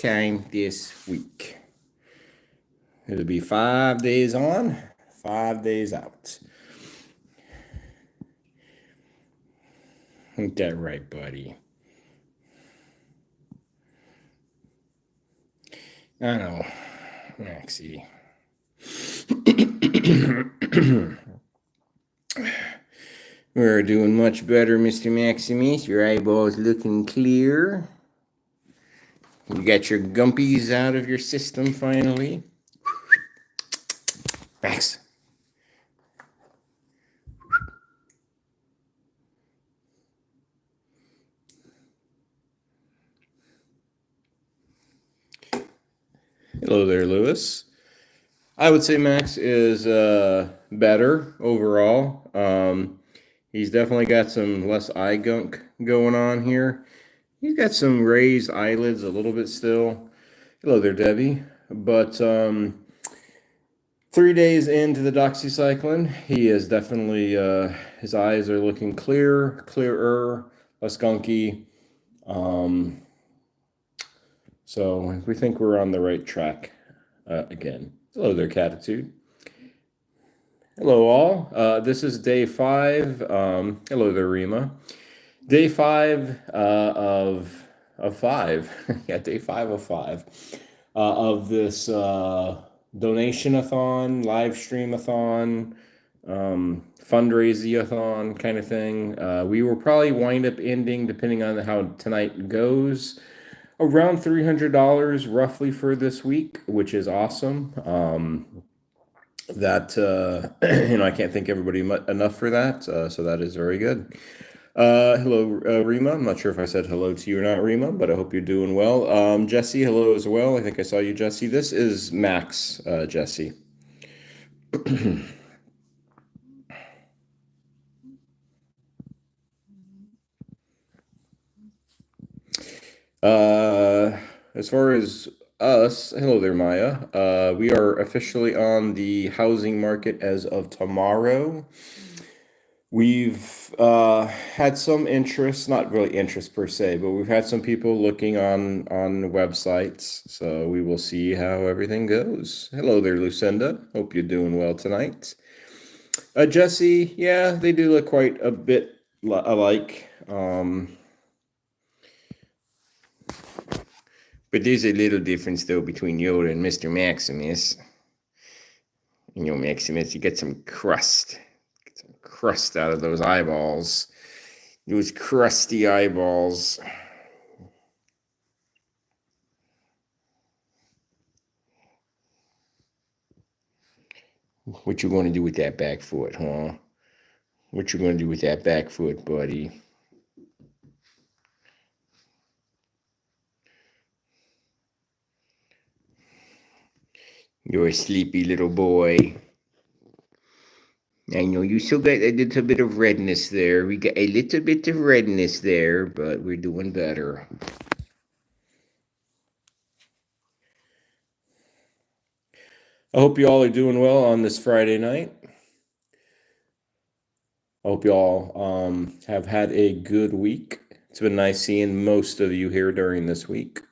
time this week. It'll be 5 days on, 5 days out. Ain't that right, buddy? I know, Maxie. We're doing much better, Mr. Maximus. Your eyeballs looking clear. You got your gumpies out of your system finally. Max. Hello there, Lewis. I would say Max is better overall. He's definitely got some less eye gunk going on here. He's got some raised eyelids a little bit still. Hello there, Debbie. But 3 days into the doxycycline, he is definitely, his eyes are looking clearer, less gunky. So we think we're on the right track again. Hello there, Catitude. Hello, all. This is day 5. Hello there, Rima. Day 5 of 5. Yeah, day 5 of 5 of this donation-a-thon, live stream-a-thon, fundraising-a-thon kind of thing. We will probably wind up ending, depending on how tonight goes, around $300 roughly for this week, which is awesome. That I can't thank everybody enough for that. So that is very good. Hello, Rima. I'm not sure if I said hello to you or not, Rima, but I hope you're doing well. Jesse, hello as well. I think I saw you, Jesse. This is Max, Jesse. As far as us, hello there, Maya. We are officially on the housing market as of tomorrow. We've had some interest, not really interest per se, but we've had some people looking on websites, so we will see how everything goes. Hello there, Lucinda. Hope you're doing well tonight. Jesse, yeah, they do look quite a bit alike. But there's a little difference, though, between Yoda and Mr. Maximus. You know, Maximus, you get some crust. Get some crust out of those eyeballs. Those crusty eyeballs. What you going to do with that back foot, huh? What you going to do with that back foot, buddy? You're a sleepy little boy. I know you still got a little bit of redness there. We got a little bit of redness there, but we're doing better. I hope you all are doing well on this Friday night. I hope you all have had a good week. It's been nice seeing most of you here during this week.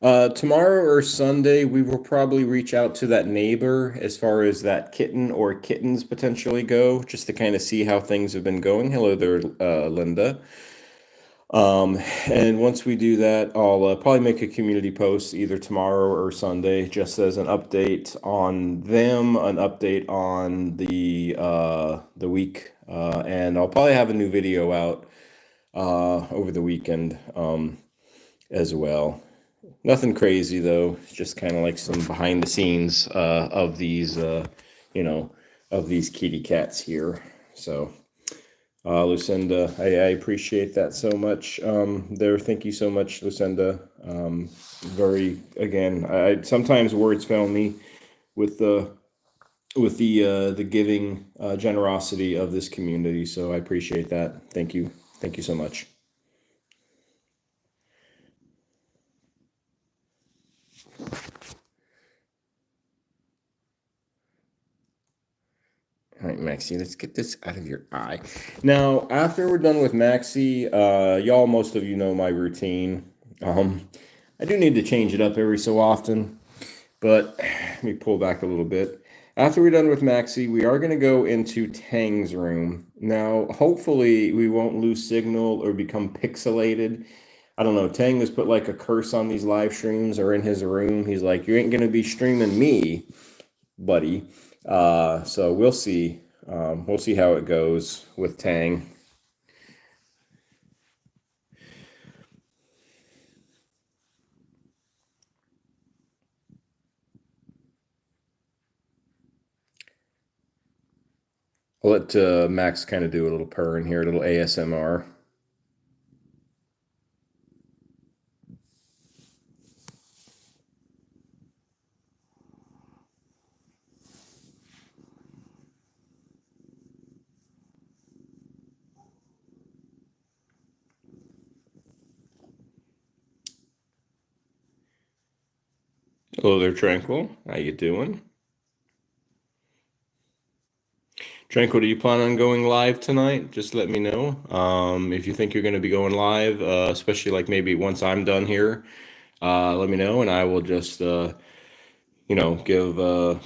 Tomorrow or Sunday, we will probably reach out to that neighbor as far as that kitten or kittens potentially go, just to kind of see how things have been going. Hello there, Linda. And once we do that, I'll probably make a community post either tomorrow or Sunday, just as an update on them, an update on the week, and I'll probably have a new video out over the weekend as well. Nothing crazy though. It's just kind of like some behind the scenes of these, of these kitty cats here. So. Lucinda, I appreciate that so much. Thank you so much, Lucinda. I sometimes words fail me with the giving generosity of this community. So I appreciate that. Thank you so much. All right, Maxie, let's get this out of your eye. Now, after we're done with Maxie, y'all, most of you know my routine. I do need to change it up every so often, but let me pull back a little bit. After we're done with Maxie, we are going to go into Tang's room. Now, hopefully, we won't lose signal or become pixelated. I don't know. Tang has put like a curse on these live streams or in his room. He's like, you ain't going to be streaming me, buddy. So we'll see. We'll see how it goes with Tang. I'll let Max kind of do a little purr in here, a little ASMR. Hello there, Tranquil. How you doing? Tranquil, do you plan on going live tonight? Just let me know. If you think you're going to be going live, especially like maybe once I'm done here, let me know, and I will just, give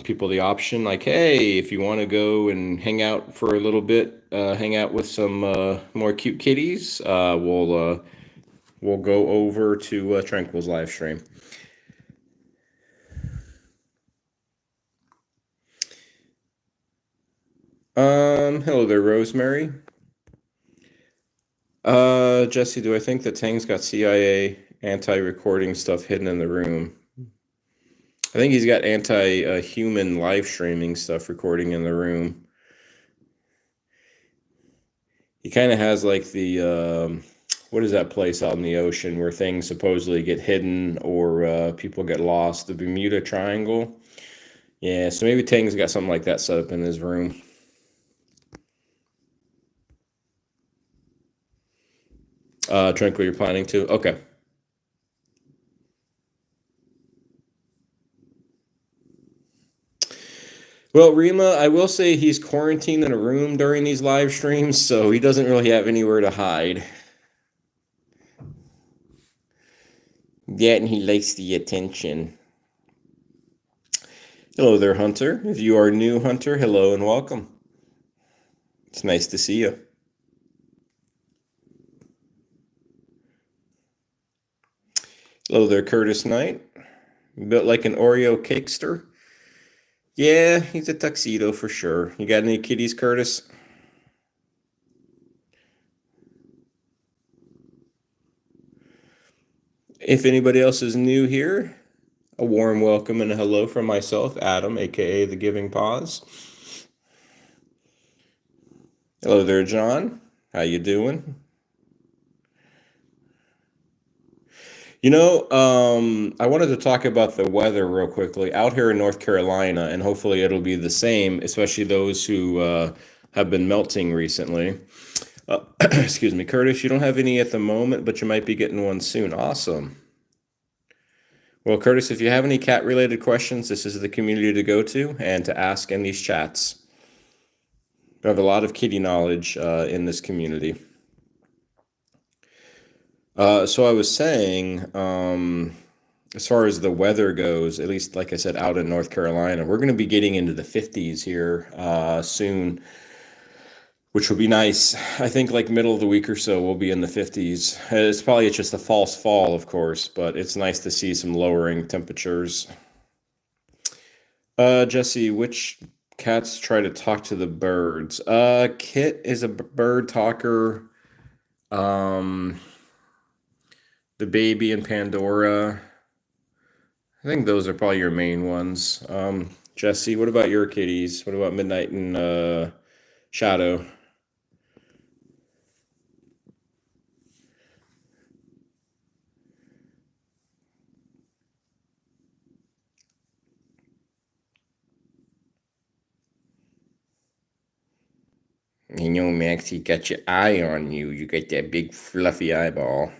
people the option. Like, hey, if you want to go and hang out for a little bit, hang out with some more cute kitties, we'll go over to Tranquil's live stream. Hello there, Rosemary. Jesse, do I think that Tang's got CIA anti-recording stuff hidden in the room? I think he's got anti-human live streaming stuff recording in the room. He kind of has like the, what is that place out in the ocean where things supposedly get hidden or people get lost? The Bermuda Triangle. Yeah, so maybe Tang's got something like that set up in his room. Tranquil, you're planning to? Okay. Well, Rima, I will say he's quarantined in a room during these live streams, so he doesn't really have anywhere to hide. Yeah, and he likes the attention. Hello there, Hunter. If you are new, Hunter, hello and welcome. It's nice to see you. Hello there, Curtis Knight. Built like an Oreo cakester. Yeah, he's a tuxedo for sure. You got any kitties, Curtis? If anybody else is new here, a warm welcome and a hello from myself, Adam, aka the Giving PAWS. Hello there, John. How you doing? I wanted to talk about the weather real quickly out here in North Carolina, and hopefully it'll be the same, especially those who have been melting recently. Excuse me, Curtis, you don't have any at the moment, but you might be getting one soon. Awesome. Well, Curtis, if you have any cat-related questions, this is the community to go to and to ask in these chats. We have a lot of kitty knowledge in this community. So I was saying, as far as the weather goes, at least like I said, out in North Carolina, we're going to be getting into the 50s here soon, which will be nice. I think like middle of the week or so, we'll be in the 50s. It's probably just a false fall, of course, but it's nice to see some lowering temperatures. Jesse, which cats try to talk to the birds? Kit is a bird talker. The baby and Pandora. I think those are probably your main ones. Jesse, what about your kitties? What about Midnight and Shadow? You know, Max, he got your eye on you. You got that big fluffy eyeball.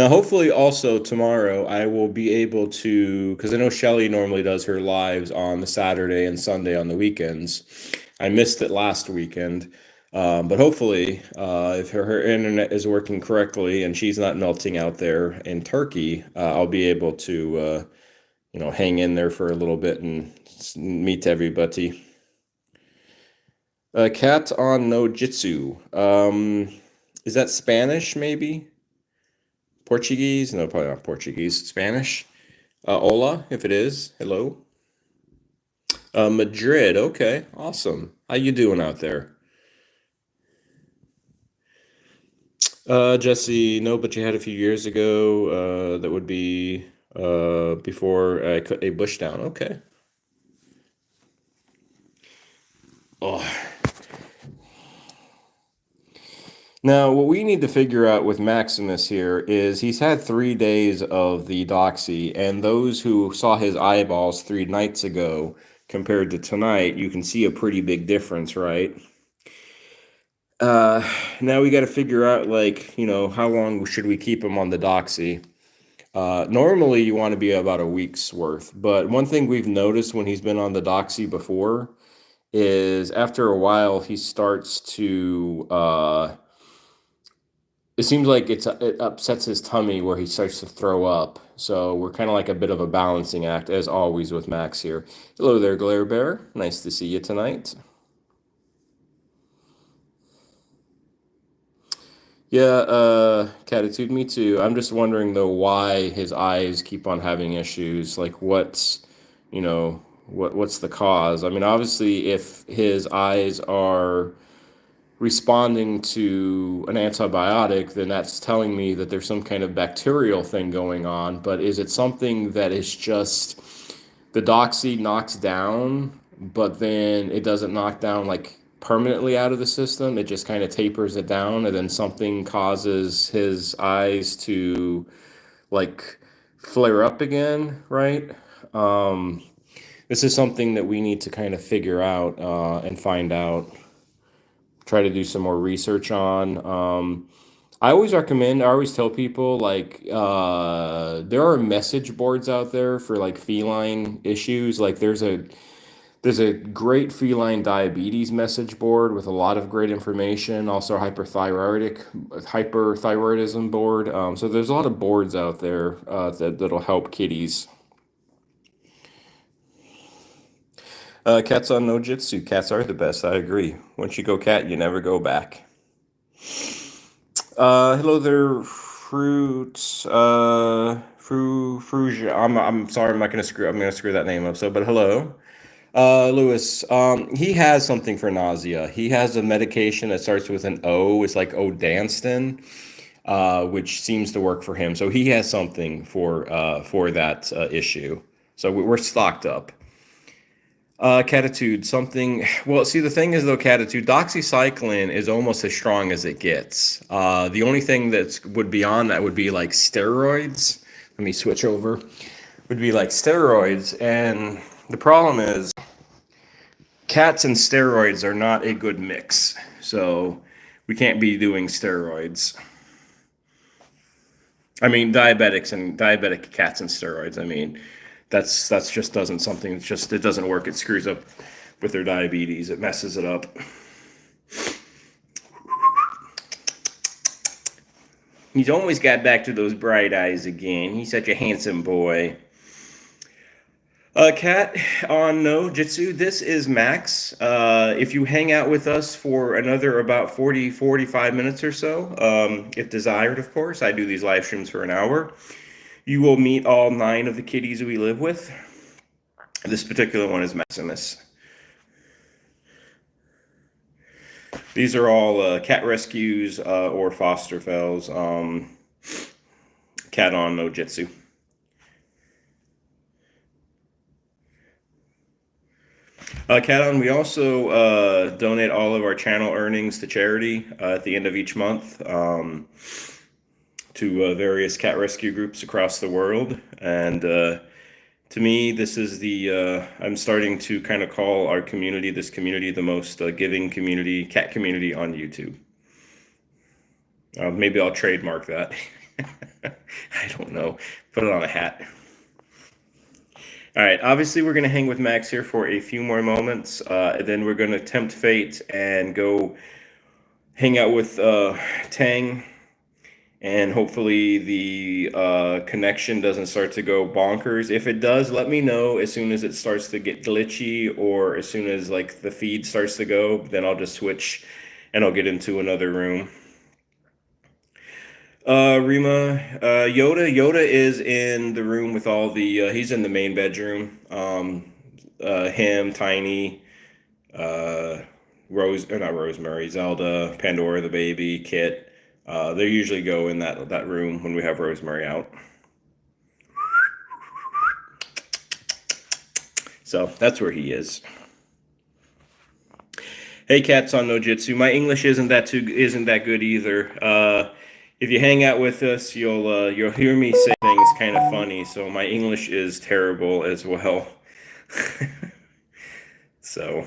Now, hopefully, also tomorrow I will be able to, because I know Shelly normally does her lives on the Saturday and Sunday on the weekends. I missed it last weekend, but hopefully, if her internet is working correctly and she's not melting out there in Turkey, I'll be able to, hang in there for a little bit and meet everybody. Cat on no jitsu. Is that Spanish, maybe? Portuguese? No, probably not Portuguese. Spanish? Hola, if it is. Hello. Madrid. Okay, awesome. How you doing out there? Jesse, no, but you had a few years ago. That would be before I cut a bush down. Okay. Oh. Now, what we need to figure out with Maximus here is he's had 3 days of the doxy, and those who saw his eyeballs 3 nights ago compared to tonight, you can see a pretty big difference, right? Uh, Now we got to figure out, like, how long should we keep him on the doxy? Normally, you want to be about a week's worth, but one thing we've noticed when he's been on the doxy before is after a while he starts to it seems like it upsets his tummy where he starts to throw up. So we're kind of like a bit of a balancing act, as always with Max here. Hello there, Glare Bear. Nice to see you tonight. Yeah, Catitude, me too. I'm just wondering though why his eyes keep on having issues. Like what's the cause? I mean, obviously if his eyes are responding to an antibiotic, then that's telling me that there's some kind of bacterial thing going on. But is it something that is just the doxy knocks down, but then it doesn't knock down like permanently out of the system? It just kind of tapers it down, and then something causes his eyes to like flare up again, right? Um, this is something that we need to kind of figure out and find out, try to do some more research on. I always tell people like there are message boards out there for like feline issues. Like there's a great feline diabetes message board with a lot of great information. Also hyperthyroidism board. So there's a lot of boards out there that'll help kitties. Cats on no jitsu. Cats are the best. I agree. Once you go cat, you never go back. Hello there, fruits. Frugia. I'm sorry. I'm not gonna screw. I'm gonna screw that name up. So, but hello, Lewis. He has something for nausea. He has a medication that starts with an O. It's like Odanston, which seems to work for him. So he has something for that issue. So we're stocked up. Catitude, something. Well, see, the thing is, though, Catitude, doxycycline is almost as strong as it gets. The only thing that would be on that would be like steroids. Let me switch over. Would be like steroids. And the problem is, cats and steroids are not a good mix. So we can't be doing steroids. I mean, diabetic cats and steroids. I mean, that's just doesn't something. It's just it doesn't work. It screws up with their diabetes. It messes it up. He's always got back to those bright eyes again. He's such a handsome boy. Cat on no jitsu. This is Max. If you hang out with us for another about 45 minutes or so, if desired, of course, I do these live streams for an hour. You will meet all 9 of the kitties we live with. This particular one is Maximus. These are all cat rescues or foster fells. Cat on no jitsu. Cat on, we also donate all of our channel earnings to charity at the end of each month to various cat rescue groups across the world. And to me, this is I'm starting to kind of call our community, this community, the most giving community, cat community on YouTube. Maybe I'll trademark that. I don't know. Put it on a hat. All right, obviously we're going to hang with Max here for a few more moments. Then we're going to tempt fate and go hang out with Tang. And hopefully the connection doesn't start to go bonkers. If it does, let me know as soon as it starts to get glitchy, or as soon as like the feed starts to go, then I'll just switch and I'll get into another room. Rima, Yoda is in the room with all the, he's in the main bedroom. Him, Tiny, uh, not Rosemary, Zelda, Pandora the baby, Kit. They usually go in that room when we have Rosemary out. So that's where he is. Hey, cats on no jitsu. My English isn't that good either. If you hang out with us, you'll hear me say things kind of funny. So my English is terrible as well. So,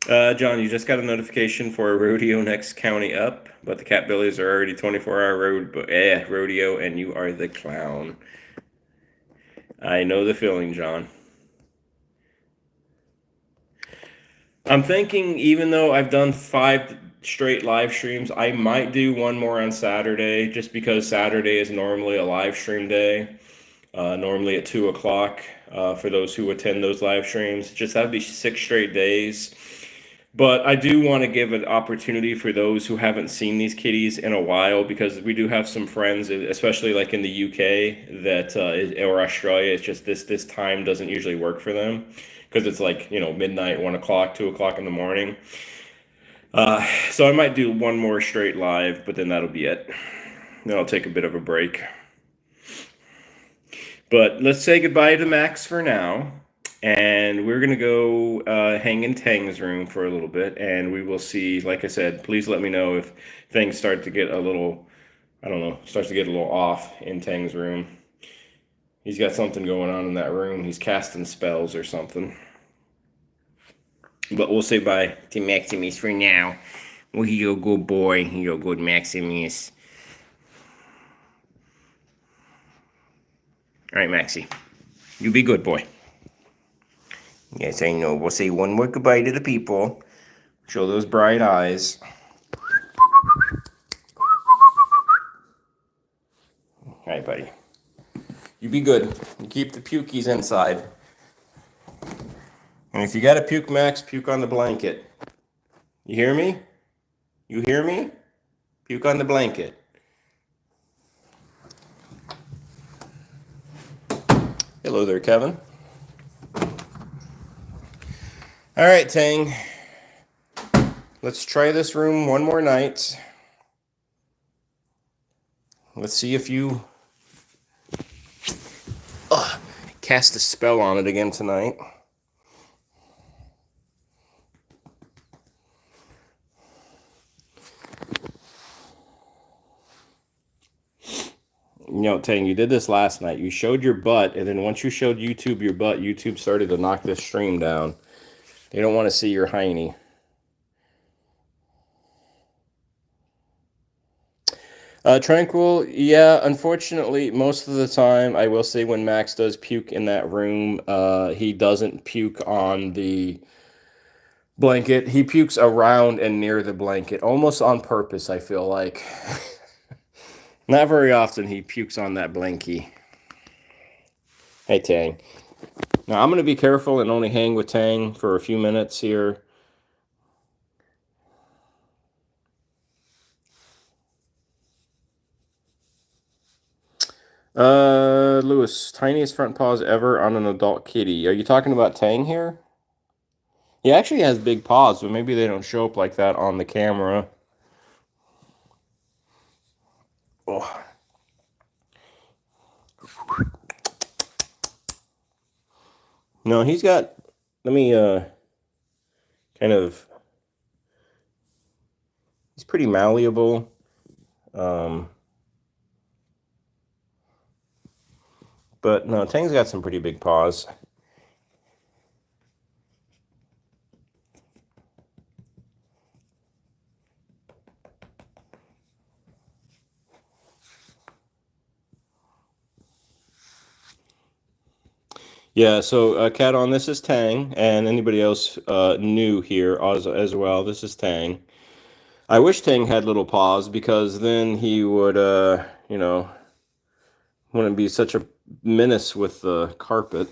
John, you just got a notification for a rodeo next county up, but the cat billies are already 24-hour rodeo, and you are the clown. I know the feeling, John. I'm thinking, even though I've done 5 straight live streams, I might do one more on Saturday, just because Saturday is normally a live stream day, normally at 2 o'clock for those who attend those live streams. Just that would be 6 straight days. But I do want to give an opportunity for those who haven't seen these kitties in a while, because we do have some friends, especially like in the UK that or Australia. It's just this time doesn't usually work for them because it's like midnight, 1 o'clock, 2 o'clock in the morning. So I might do one more straight live, but then that'll be it. Then I'll take a bit of a break. But let's say goodbye to Max for now. And we're going to go hang in Tang's room for a little bit. And we will see, like I said, please let me know if things start to get a little, starts to get a little off in Tang's room. He's got something going on in that room. He's casting spells or something. But we'll say bye to Maximus for now. Well, he's a good boy. He's a good Maximus. All right, Maxie. You be good, boy. Yes, I know. We'll say one more goodbye to the people. Show those bright eyes. All right, buddy. You be good. You keep the pukies inside. And if you got to puke, Max, puke on the blanket. You hear me? You hear me? Puke on the blanket. Hello there, Kevin. All right, Tang. Let's try this room one more night. Let's see if you cast a spell on it again tonight. Tang, you did this last night. You showed your butt, and then once you showed YouTube your butt, YouTube started to knock this stream down. They don't want to see your hiney. Tranquil, yeah, unfortunately, most of the time, I will say when Max does puke in that room, he doesn't puke on the blanket. He pukes around and near the blanket, almost on purpose, I feel like. Not very often he pukes on that blankie. Hey, Tang. Now, I'm going to be careful and only hang with Tang for a few minutes here. Lewis, tiniest front paws ever on an adult kitty. Are you talking about Tang here? He actually has big paws, but maybe they don't show up like that on the camera. Oh. No, he's got, let me kind of, he's pretty malleable. But no, Tang's got some pretty big paws. Yeah, so Cat on, this is Tang, and anybody else new here as well, this is Tang. I wish Tang had little paws because then he would, wouldn't be such a menace with the carpet.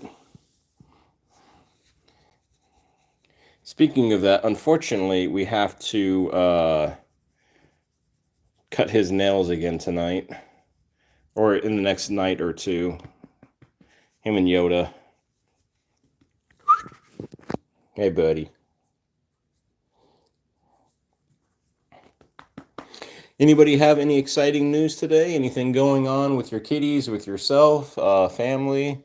Speaking of that, unfortunately, we have to cut his nails again tonight, or in the next night or two. Him and Yoda. Hey, buddy. Anybody have any exciting news today? Anything going on with your kitties, with yourself, family?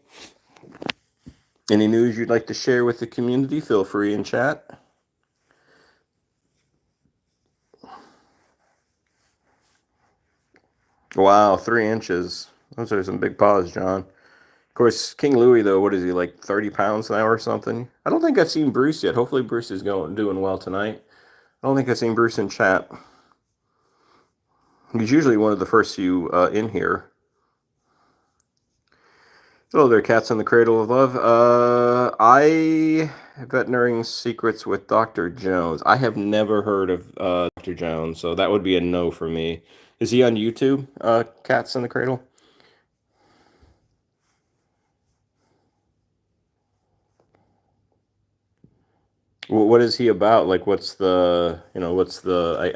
Any news you'd like to share with the community? Feel free in chat. Wow, 3 inches. Those are some big paws, John. Of course, King Louis, though, what is he, like 30 pounds now or something? I don't think I've seen Bruce yet. Hopefully Bruce is doing well tonight. I don't think I've seen Bruce in chat. He's usually one of the first few in here. Hello there, Cats in the Cradle of Love. Veterinary Secrets with Dr. Jones. I have never heard of Dr. Jones, so that would be a no for me. Is he on YouTube, Cats in the Cradle? What is he about? Like, I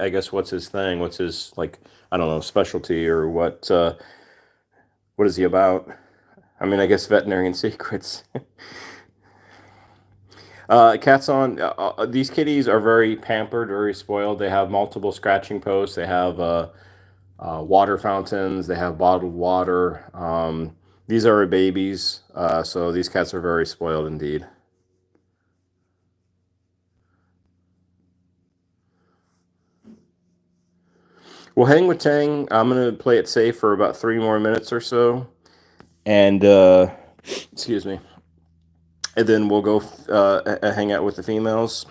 guess, what's his thing? What's his, like, I don't know, specialty, or what is he about? I mean, I guess veterinarian secrets. Cats on, these kitties are very pampered, very spoiled. They have multiple scratching posts. They have water fountains. They have bottled water. These are babies, so these cats are very spoiled indeed. We'll hang with Tang. I'm gonna play it safe for about 3 more minutes or so, and excuse me, and then we'll go hang out with the females.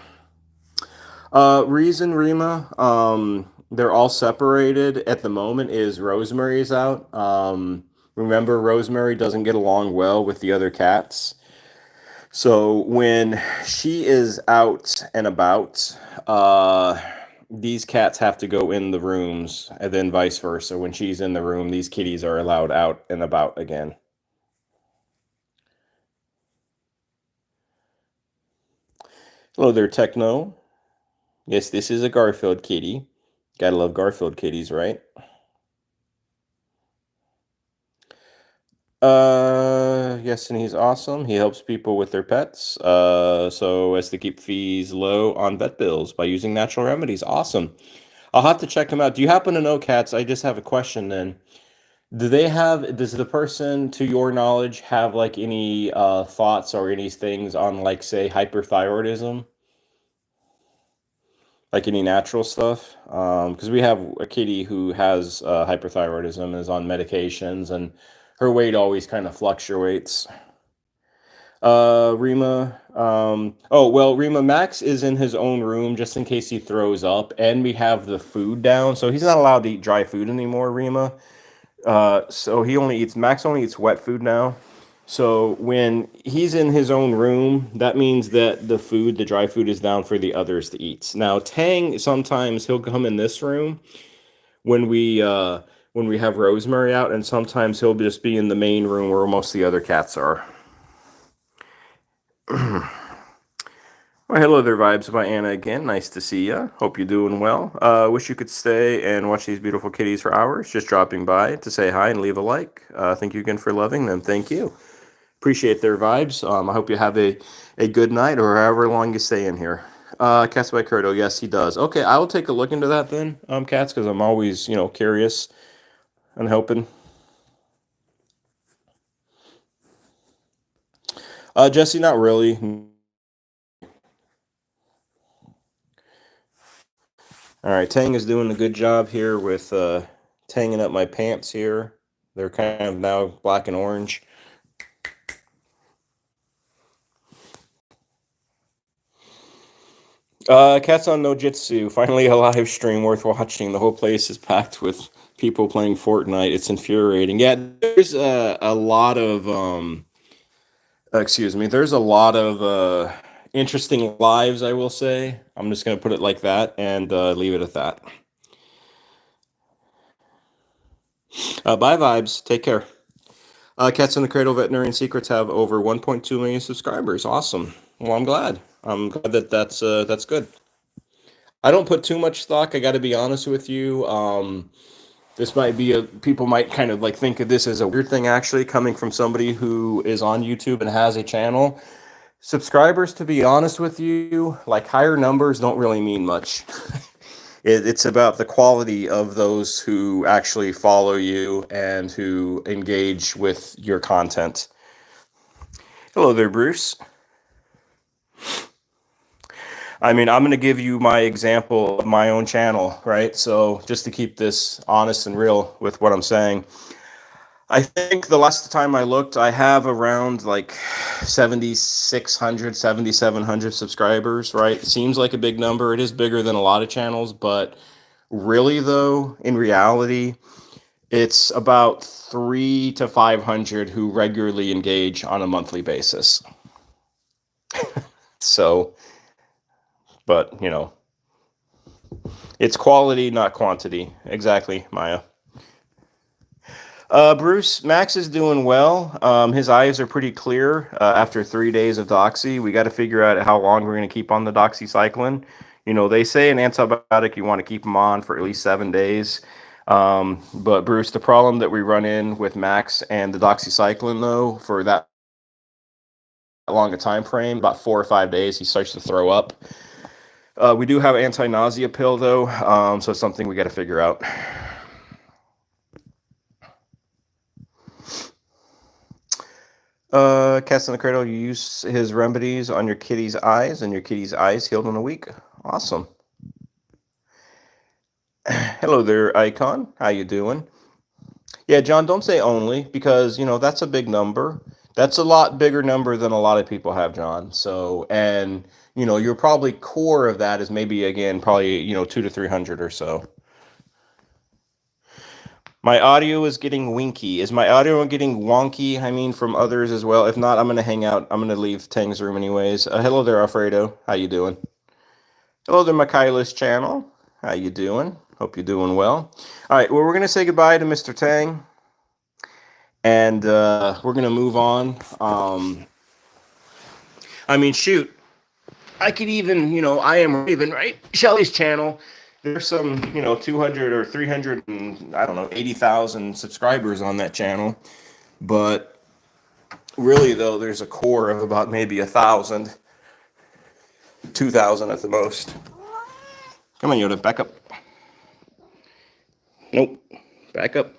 Reason, Rima, they're all separated at the moment is Rosemary's out. Remember, Rosemary doesn't get along well with the other cats. So when she is out and about, these cats have to go in the rooms, and then vice versa. When she's in the room, these kitties are allowed out and about again. Hello there, Techno. Yes, this is a Garfield kitty. Gotta love Garfield kitties, right? Yes, and he's awesome. He helps people with their pets, so as to keep fees low on vet bills by using natural remedies. Awesome. I'll have to check him out. Do you happen to know, Cats? I just have a question then. Does the person, to your knowledge, have like any thoughts or any things on, like, say, hyperthyroidism? Like any natural stuff? Because we have a kitty who has hyperthyroidism and is on medications, and her weight always kind of fluctuates. Rima. Oh, well, Rima, Max is in his own room just in case he throws up, and we have the food down, so he's not allowed to eat dry food anymore, Rima. So Max only eats wet food now. So when he's in his own room, that means that the dry food is down for the others to eat. Now, Tang, sometimes he'll come in this room when we have Rosemary out, and sometimes he'll just be in the main room where most of the other cats are. Well, hello there, Vibes by Anna again. Nice to see ya. Hope you're doing well. Wish you could stay and watch these beautiful kitties for hours. Just dropping by to say hi and leave a like. Thank you again for loving them. Thank you. Appreciate their vibes. I hope you have a good night or however long you stay in here. Cats by Curto, yes, he does. Okay, I will take a look into that then, Cats, because I'm always, curious and hoping. Jesse, not really. All right, Tang is doing a good job here with tanging up my pants here. They're kind of now black and orange. Cats on No Jitsu. Finally a live stream worth watching. The whole place is packed with people playing Fortnite. It's infuriating. Yeah, there's a lot of Excuse me. There's a lot of interesting lives, I will say. I'm just going to put it like that and leave it at that. Bye, vibes. Take care. Cats in the Cradle Veterinarian Secrets have over 1.2 million subscribers. Awesome. Well, I'm glad. I'm glad that that's good. I don't put too much stock. I got to be honest with you. This might be people might kind of like think of this as a weird thing, actually, coming from somebody who is on YouTube and has a channel. Subscribers, to be honest with you, like higher numbers don't really mean much. It's about the quality of those who actually follow you and who engage with your content. Hello there, Bruce. I mean, I'm going to give you my example of my own channel, right? So just to keep this honest and real with what I'm saying, I think the last time I looked, I have around like 7,600, 7,700 subscribers, right? It seems like a big number. It is bigger than a lot of channels, but really though, in reality, it's about 3 to 500 who regularly engage on a monthly basis. So, but you know, it's quality, not quantity. Exactly, Maya. Bruce, Max is doing well. His eyes are pretty clear after 3 days of doxy. We got to figure out how long we're going to keep on the doxycycline. You know, they say an antibiotic, you want to keep them on for at least 7 days. But Bruce, the problem that we run in with Max and the doxycycline, though, for that long a time frame, about 4 or 5 days, he starts to throw up. We do have an anti-nausea pill, though, so it's something we got to figure out. Cats in the Cradle, you use his remedies on your kitty's eyes, and your kitty's eyes healed in a week. Awesome. Hello there, Icon. How you doing? Yeah, John, don't say only, because, you know, that's a big number. That's a lot bigger number than a lot of people have, John. So, and, you know, your probably core of that is maybe, again, probably, you know, 200 to 300 or so. My audio is getting winky. Is my audio getting wonky? I mean, from others as well. If not, I'm going to hang out. I'm going to leave Tang's room anyways. Hello there, Alfredo. How you doing? Hello there, Michaela's channel. How you doing? Hope you're doing well. All right, well, we're going to say goodbye to Mr. Tang. And we're going to move on. I mean, shoot. I could even, you know, I am Raven, right? Shelly's channel. There's some, you know, 200 or 300 and, I don't know, 80,000 subscribers on that channel. But really, though, there's a core of about maybe 1,000, 2,000 at the most. Come on, Yoda, back up. Nope, back up.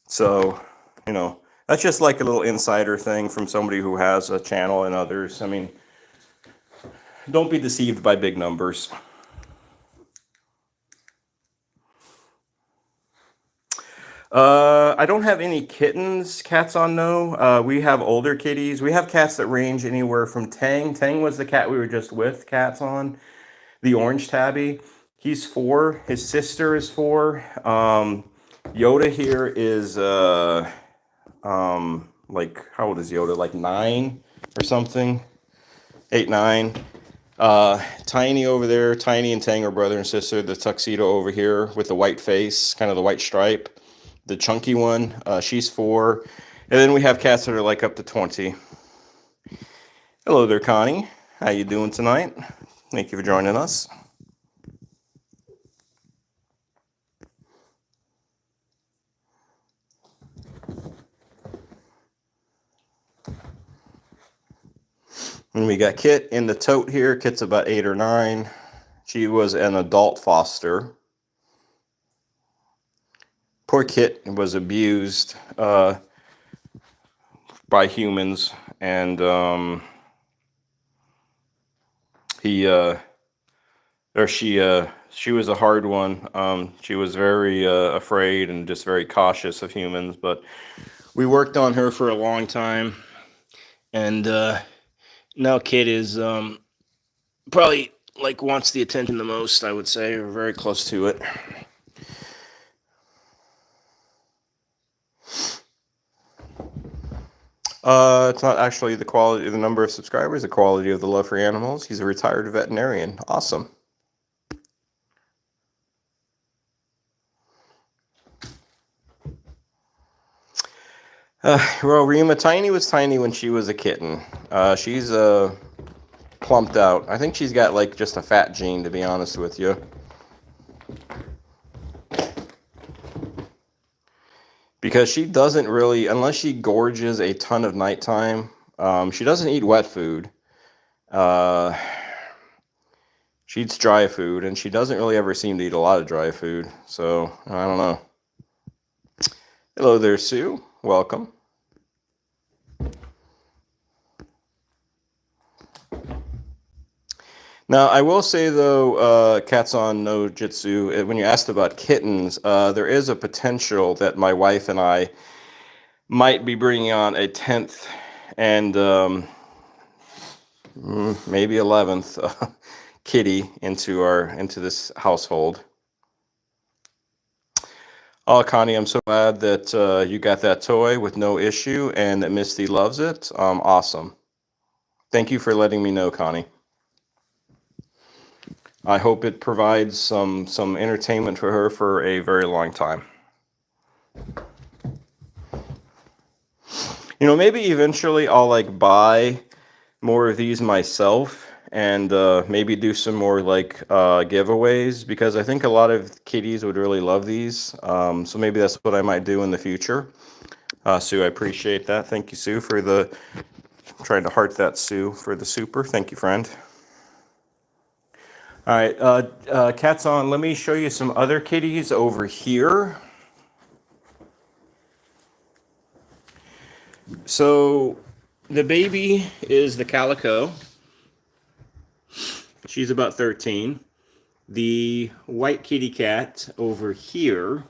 So, you know, that's just like a little insider thing from somebody who has a channel and others. I mean, don't be deceived by big numbers. I don't have any kittens, cats on no. We have older kitties. We have cats that range anywhere from Tang. Tang was the cat we were just with, cats on. The orange tabby. He's 4. His sister is 4. Yoda here is like, how old is Yoda? Like 9 or something. 8, 9. Tiny over there. Tiny and Tang are brother and sister. The tuxedo over here with the white face, kind of the white stripe. The chunky one, she's 4. And then we have cats that are like up to 20. Hello there, Connie. How you doing tonight? Thank you for joining us. And we got Kit in the tote here. Kit's about 8 or 9. She was an adult foster. Poor Kit was abused by humans, and she was a hard one. She was very afraid and just very cautious of humans, but we worked on her for a long time, and now Kit is probably like wants the attention the most, I would say. We're very close to it. It's not actually the quality of the number of subscribers, the quality of the love for animals. He's a retired veterinarian. Awesome. Well, Rima, Tiny was tiny when she was a kitten. She's plumped out. I think she's got like just a fat gene, to be honest with you. Because she doesn't really, unless she gorges a ton of nighttime, she doesn't eat wet food. She eats dry food, and she doesn't really ever seem to eat a lot of dry food. So, I don't know. Hello there, Sue. Welcome. Now, I will say, though, Cats on No Jitsu, when you asked about kittens, there is a potential that my wife and I might be bringing on a 10th and maybe 11th kitty into this household. Oh, Connie, I'm so glad that you got that toy with no issue and that Misty loves it. Awesome. Thank you for letting me know, Connie. I hope it provides some entertainment for her for a very long time. You know, maybe eventually I'll like buy more of these myself and maybe do some more like giveaways, because I think a lot of kitties would really love these. So maybe that's what I might do in the future. Sue, I appreciate that. Thank you, Sue, for the trying to heart that, Sue, for the super. Thank you, friend. All right, Cat's on. Let me show you some other kitties over here. So the baby is the calico. She's about 13. The white kitty cat over here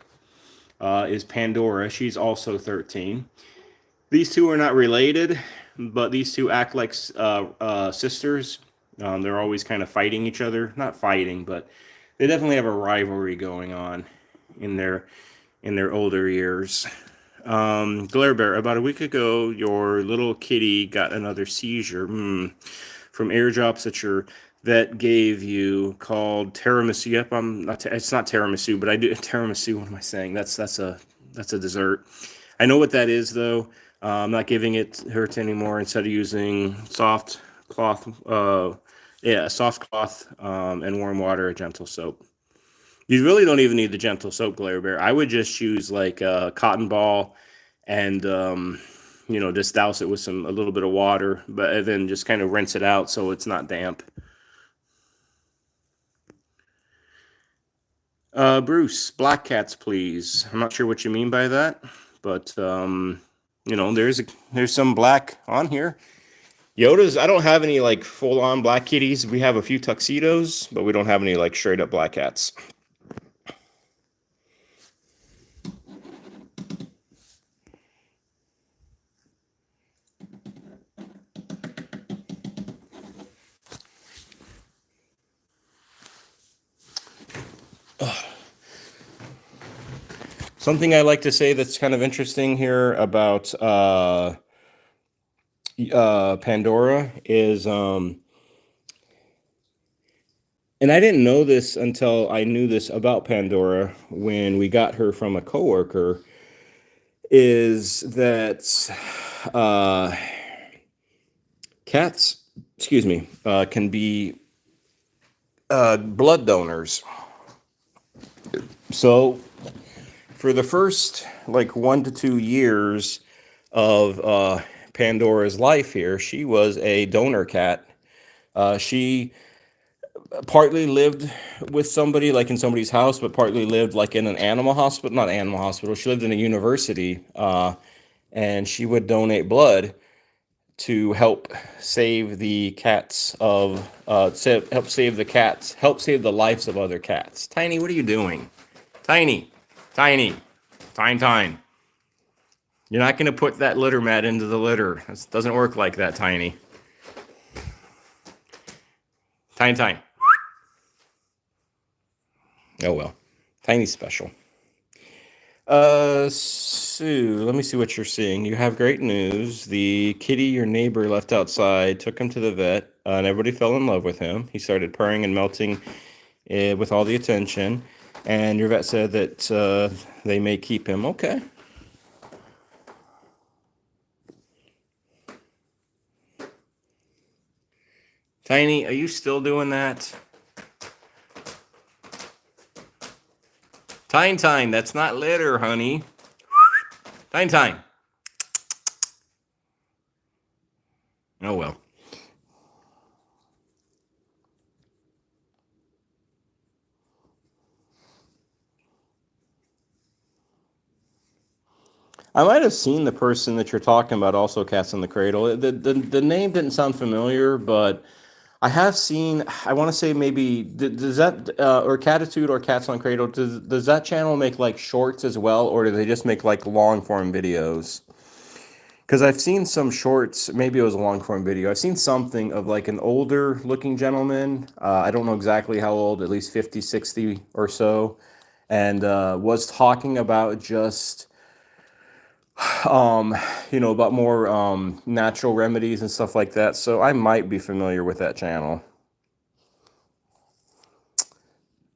is Pandora. She's also 13. These two are not related, but these two act like sisters. They're always kind of fighting each other. Not fighting, but they definitely have a rivalry going on in their older years. Glare Bear, about a week ago, your little kitty got another seizure from airdrops that your vet gave you called tiramisu. Yep, it's not tiramisu, but I do tiramisu. What am I saying? That's a dessert. I know what that is, though. I'm not giving it her anymore. Instead of using soft cloth, soft cloth and warm water, a gentle soap. You really don't even need the gentle soap, Glare Bear. I would just use like a cotton ball and just douse it with a little bit of water, but then just kind of rinse it out so it's not damp. Bruce, black cats, please. I'm not sure what you mean by that, but there's some black on here. Yoda's, I don't have any like full-on black kitties. We have a few tuxedos, but we don't have any like straight up black cats. Something I like to say that's kind of interesting here about Pandora is, and I didn't know this until I knew this about Pandora when we got her from a coworker, is that cats, can be blood donors. So for the first like 1 to 2 years of Pandora's life here, she was a donor cat. She partly lived with somebody, like in somebody's house, but partly lived like in an animal hospital. Not animal hospital. She lived in a university, and she would donate blood to help save the cats help save the lives of other cats. Tiny, what are you doing? Tiny. Tine. You're not going to put that litter mat into the litter. It doesn't work like that, Tiny. Tine. Oh well. Tiny's special. Sue, let me see what you're seeing. You have great news. The kitty your neighbor left outside took him to the vet, and everybody fell in love with him. He started purring and melting with all the attention, and your vet said that they may keep him. Okay. Tiny, are you still doing that? Tine, that's not litter, honey. Tine. Oh, well. I might have seen the person that you're talking about, also Cats in the Cradle. The name didn't sound familiar, but I have seen, I want to say maybe, does that, or Catitude or Cats on Cradle, does that channel make like shorts as well, or do they just make like long form videos? Because I've seen some shorts, maybe it was a long form video. I've seen something of like an older looking gentleman. I don't know exactly how old, at least 50, 60 or so, and was talking about just about more natural remedies and stuff like that. So I might be familiar with that channel.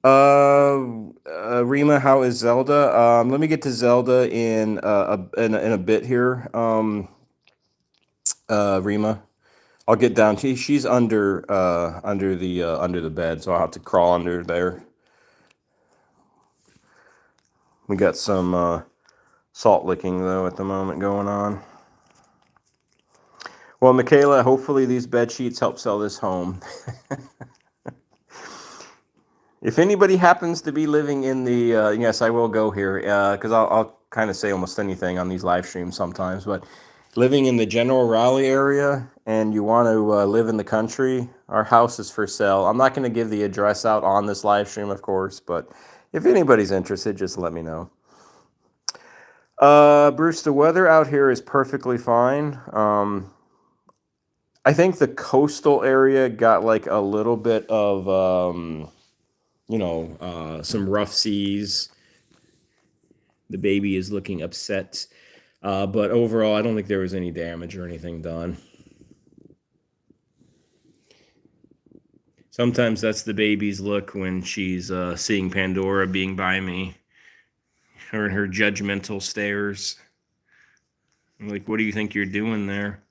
Rima, how is Zelda? Let me get to Zelda in a bit here. Rima, I'll get down. She's under the bed, so I'll have to crawl under there. We got some salt licking though at the moment going on. Well, Michaela, hopefully these bed sheets help sell this home. If anybody happens to be living in the, yes, I will go here because I'll kind of say almost anything on these live streams sometimes, but living in the General Raleigh area and you want to live in the country, our house is for sale. I'm not going to give the address out on this live stream, of course, but if anybody's interested, just let me know. Bruce, the weather out here is perfectly fine. I think the coastal area got like a little bit of some rough seas. The baby is looking upset. But overall, I don't think there was any damage or anything done. Sometimes that's the baby's look when she's seeing Pandora being by me. Her and her judgmental stares. I'm like, what do you think you're doing there?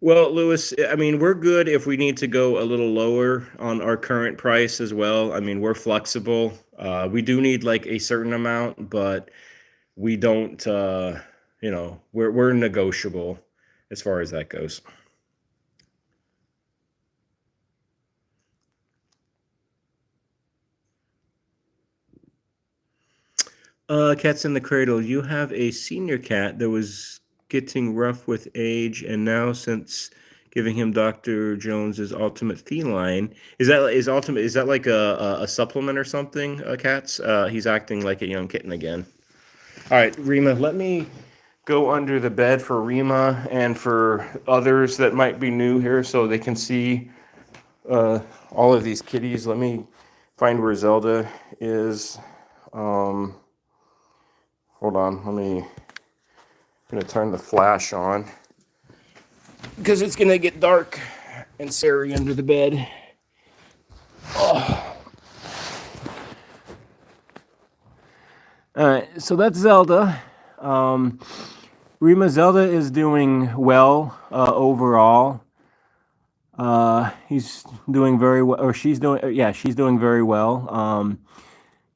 Well, Lewis, I mean, we're good if we need to go a little lower on our current price as well. I mean, we're flexible. We do need like a certain amount, but we don't, we're negotiable as far as that goes. Cats in the Cradle. You have a senior cat that was getting rough with age, and now since giving him Dr. Jones's Ultimate Feline, is that like a supplement or something? Cats. He's acting like a young kitten again. All right, Rima. Let me go under the bed for Rima and for others that might be new here, so they can see all of these kitties. Let me find where Zelda is. Hold on, I'm gonna turn the flash on because it's gonna get dark and Sari under the bed. Oh. All right, so that's Zelda. Rima, Zelda is doing well overall. He's doing very well, or she's doing very well.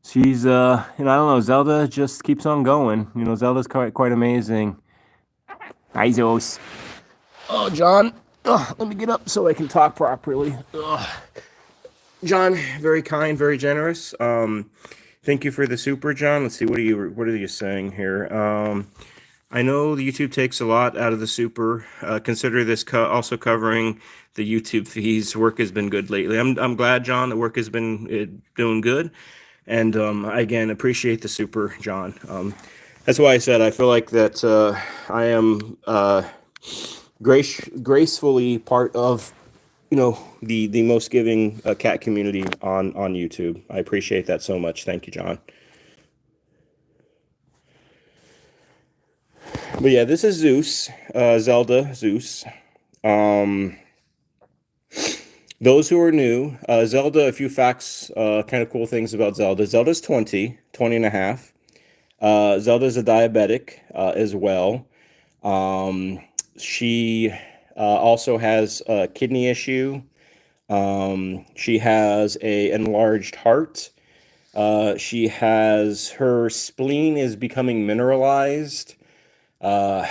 She's, I don't know, Zelda just keeps on going. Zelda's quite amazing. Hi, Zeus. Oh, John. Let me get up so I can talk properly. John, very kind, very generous. Thank you for the super, John. Let's see, what are you saying here? I know the YouTube takes a lot out of the super. Consider this also covering the YouTube fees. Work has been good lately. I'm glad, John, the work has been doing good. And again, appreciate the super, John. That's why I said I feel like that I am gracefully part of the most giving cat community on YouTube. I appreciate that so much. Thank you, John. But yeah, this is Zeus, Zelda Zeus. Um, those who are new, Zelda, a few facts, kind of cool things about Zelda. Zelda's 20 and a half. Zelda's a diabetic as well. She also has a kidney issue. She has a enlarged heart. She has her spleen is becoming mineralized. Uh,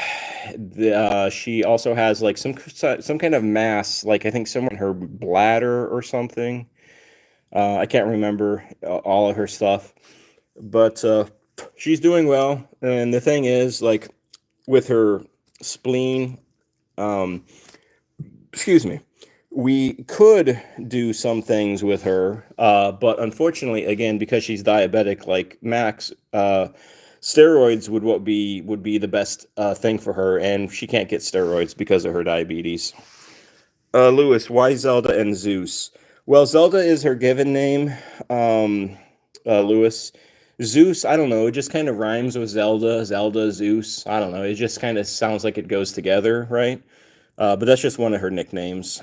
she also has like some kind of mass, like I think someone in her bladder or something. I can't remember all of her stuff, but she's doing well. And the thing is, like with her spleen, um, excuse me, we could do some things with her, but unfortunately, again, because she's diabetic, like Max, steroids would be the best thing for her, and she can't get steroids because of her diabetes. Lewis, why Zelda and Zeus? Well, Zelda is her given name. Lewis, Zeus, I don't know. It just kind of rhymes with Zelda. Zelda, Zeus. I don't know. It just kind of sounds like it goes together, right? But that's just one of her nicknames.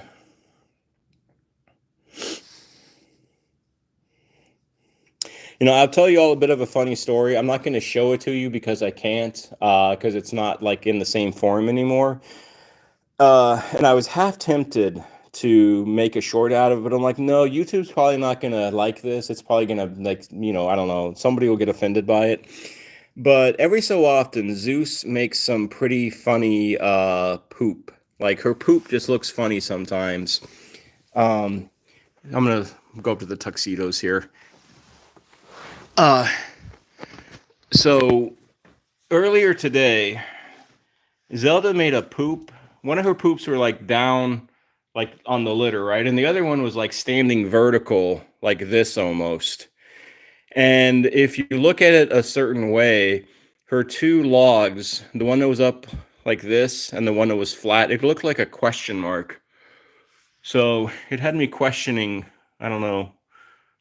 I'll tell you all a bit of a funny story. I'm not going to show it to you because I can't, because it's not like in the same form anymore. And I was half tempted to make a short out of it, but I'm like, no, YouTube's probably not going to like this. It's probably going to, like, I don't know, somebody will get offended by it. But every so often, Zeus makes some pretty funny poop. Like her poop just looks funny sometimes. Um, I'm going to go up to the tuxedos here. Uh, so earlier today, Zelda made a poop. One of her poops were like down, like on the litter, right? And the other one was like standing vertical, like this almost. And if you look at it a certain way, her two logs, the one that was up like this and the one that was flat, it looked like a question mark. So it had me questioning, I don't know,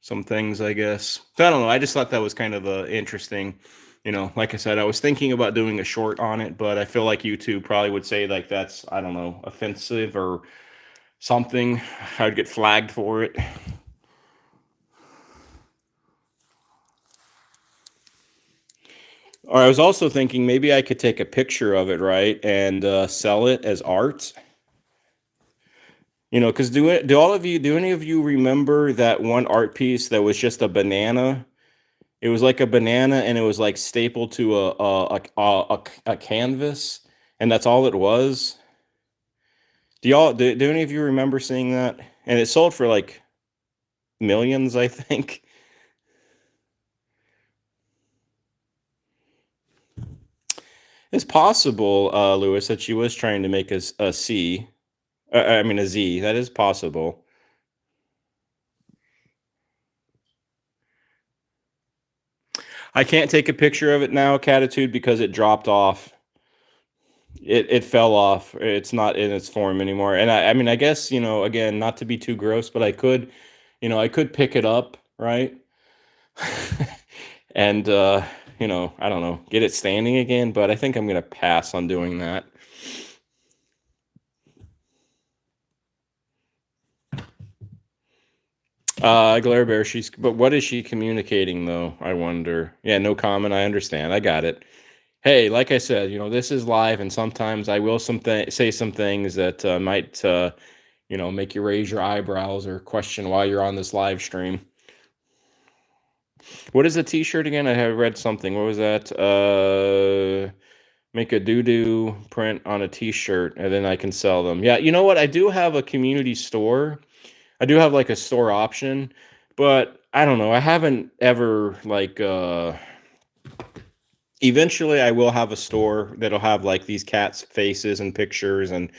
some things, I guess. So I don't know. I just thought that was kind of interesting. Like I said, I was thinking about doing a short on it, but I feel like YouTube probably would say like that's, I don't know, offensive or something. I'd get flagged for it. Or I was also thinking maybe I could take a picture of it, right, and sell it as art. Because do any of you remember that one art piece that was just a banana? It was like a banana, and it was like stapled to a canvas, and that's all it was. Do any of you remember seeing that? And it sold for like millions, I think. It's possible, Lewis, that she was trying to make a C. I mean a Z. That is possible. I can't take a picture of it now, Catitude, because it dropped off. It fell off. It's not in its form anymore. And I mean, I guess, again, not to be too gross, but I could pick it up, right? And I don't know, get it standing again, but I think I'm gonna pass on doing that. Glare Bear, but what is she communicating though? I wonder. Yeah, no comment. I understand. I got it. Hey, like I said, this is live, and sometimes I will say some things that might, make you raise your eyebrows or question why you're on this live stream. What is a T-shirt again? I have read something. What was that? Make a doo-doo print on a T-shirt, and then I can sell them. Yeah, you know what? I do have a community store. I do have like a store option, but I don't know. I haven't ever like eventually I will have a store that'll have like these cats' faces and pictures and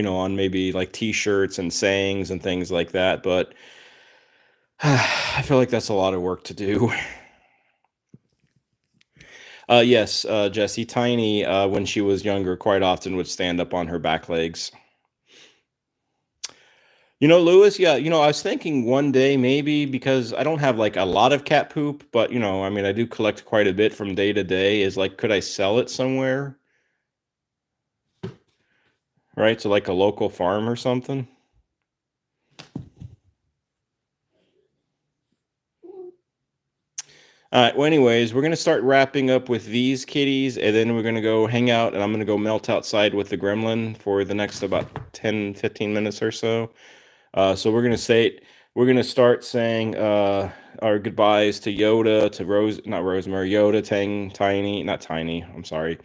on maybe like t-shirts and sayings and things like that, but I feel like that's a lot of work to do. Yes, Jesse, Tiny, when she was younger, quite often would stand up on her back legs. You know, Lewis, yeah, I was thinking one day maybe because I don't have like a lot of cat poop, but I mean, I do collect quite a bit from day to day. Is like, could I sell it somewhere? Right? To like a local farm or something? All right. Well, anyways, we're going to start wrapping up with these kitties, and then we're going to go hang out, and I'm going to go melt outside with the gremlin for the next about 10, 15 minutes or so. So we're going to start saying our goodbyes to Yoda, to not Rosemary, Yoda, Tang, Tiny, not Tiny, I'm sorry,